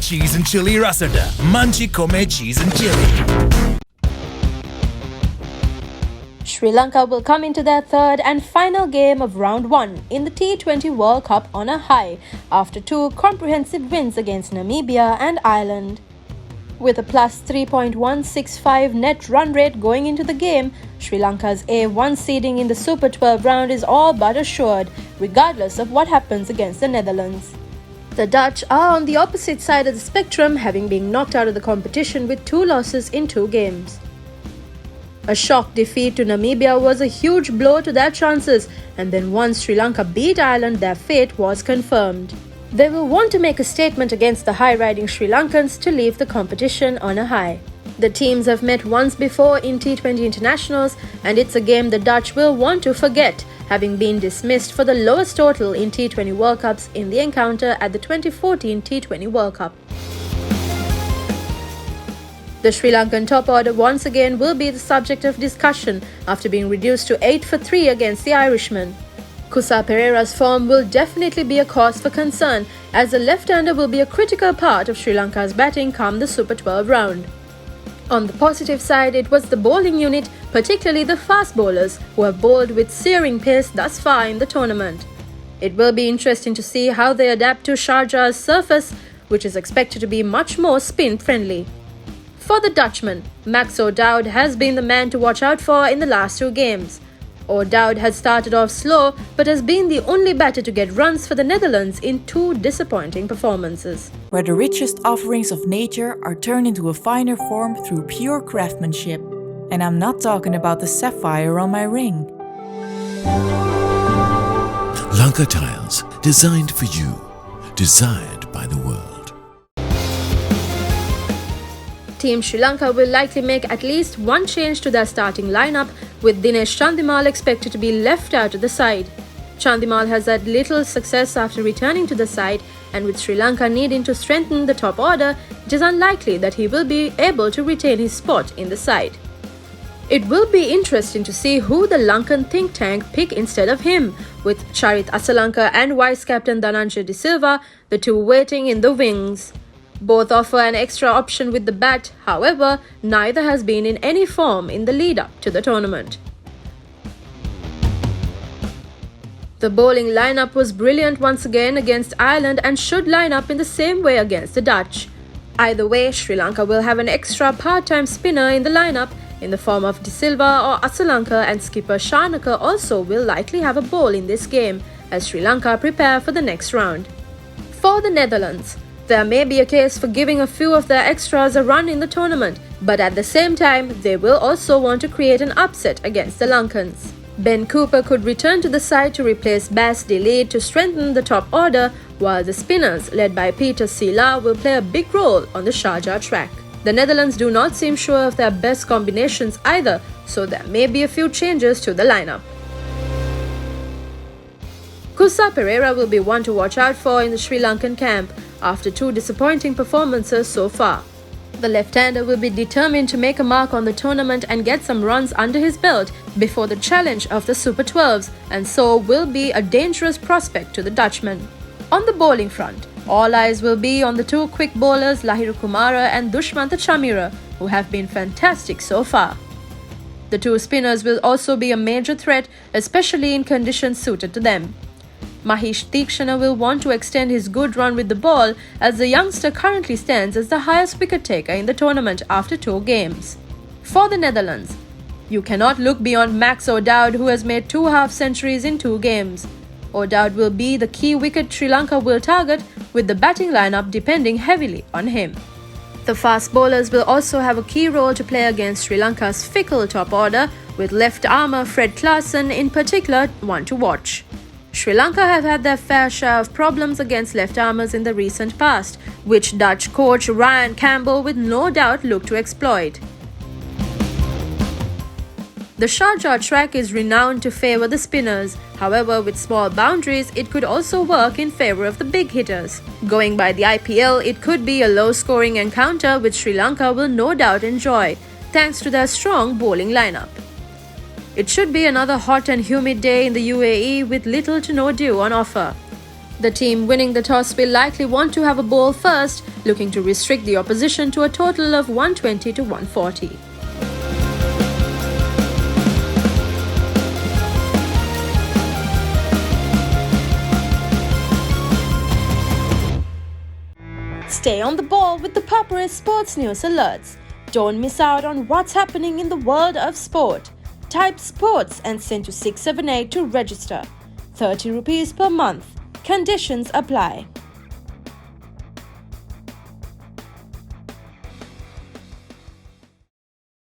cheese and chili rasada. Manchi Kome cheese and chili. Sri Lanka will come into their third and final game of round 1 in the T20 World Cup on a high after 2 comprehensive wins against Namibia and Ireland. With a plus 3.165 net run rate going into the game, Sri Lanka's A1 seeding in the Super 12 round is all but assured, regardless of what happens against the Netherlands. The Dutch are on the opposite side of the spectrum, having been knocked out of the competition with 2 losses in 2 games. A shock defeat to Namibia was a huge blow to their chances, and then once Sri Lanka beat Ireland, their fate was confirmed. They will want to make a statement against the high-riding Sri Lankans to leave the competition on a high. The teams have met once before in T20 internationals, and it's a game the Dutch will want to forget, having been dismissed for the lowest total in T20 World Cups in the encounter at the 2014 T20 World Cup. The Sri Lankan top order once again will be the subject of discussion after being reduced to 8 for 3 against the Irishmen. Kusa Perera's form will definitely be a cause for concern, as the left-hander will be a critical part of Sri Lanka's batting come the Super 12 round. On the positive side, it was the bowling unit, particularly the fast bowlers, who have bowled with searing pace thus far in the tournament. It will be interesting to see how they adapt to Sharjah's surface, which is expected to be much more spin-friendly. For the Dutchman, Max O'Dowd has been the man to watch out for in the last 2 games. O'Dowd had started off slow but has been the only batter to get runs for the Netherlands in 2 disappointing performances. Where the richest offerings of nature are turned into a finer form through pure craftsmanship. And I'm not talking about the sapphire on my ring. Lanka tiles, designed for you, desired by the world. Team Sri Lanka will likely make at least 1 change to their starting lineup, with Dinesh Chandimal expected to be left out of the side. Chandimal has had little success after returning to the side, and with Sri Lanka needing to strengthen the top order, it is unlikely that he will be able to retain his spot in the side. It will be interesting to see who the Lankan think tank pick instead of him, with Charit Asalanka and vice-captain Dhananjay De Silva, the 2 waiting in the wings. Both offer an extra option with the bat, however, neither has been in any form in the lead-up to the tournament. The bowling lineup was brilliant once again against Ireland and should line up in the same way against the Dutch. Either way, Sri Lanka will have an extra part-time spinner in the lineup in the form of De Silva or Asalanka, and skipper Shanaka also will likely have a bowl in this game as Sri Lanka prepare for the next round. For the Netherlands, there may be a case for giving a few of their extras a run in the tournament, but at the same time, they will also want to create an upset against the Lankans. Ben Cooper could return to the side to replace Bas de Leede to strengthen the top order, while the spinners, led by Peter Sila, will play a big role on the Sharjah track. The Netherlands do not seem sure of their best combinations either, so there may be a few changes to the lineup. Kusa Perera will be one to watch out for in the Sri Lankan camp, after 2 disappointing performances so far. The left-hander will be determined to make a mark on the tournament and get some runs under his belt before the challenge of the Super 12s, and so will be a dangerous prospect to the Dutchman. On the bowling front, all eyes will be on the 2 quick bowlers Lahiru Kumara and Dushmantha Chamira, who have been fantastic so far. The 2 spinners will also be a major threat, especially in conditions suited to them. Mahesh Theekshana will want to extend his good run with the ball, as the youngster currently stands as the highest wicket taker in the tournament after 2 games. For the Netherlands, you cannot look beyond Max O'Dowd, who has made 2 half-centuries in 2 games. O'Dowd will be the key wicket Sri Lanka will target, with the batting lineup depending heavily on him. The fast bowlers will also have a key role to play against Sri Lanka's fickle top order, with left-armer Fred Klaasen in particular one to watch. Sri Lanka have had their fair share of problems against left-armers in the recent past, which Dutch coach Ryan Campbell would no doubt look to exploit. The Sharjah track is renowned to favour the spinners. However, with small boundaries, it could also work in favour of the big hitters. Going by the IPL, it could be a low-scoring encounter which Sri Lanka will no doubt enjoy, thanks to their strong bowling lineup. It should be another hot and humid day in the UAE with little to no dew on offer. The team winning the toss will likely want to have a ball first, looking to restrict the opposition to a total of 120 to 140. Stay on the ball with ThePapare sports news alerts. Don't miss out on what's happening in the world of sport. Type sports and send to 678 to register. 30 rupees per month. Conditions apply.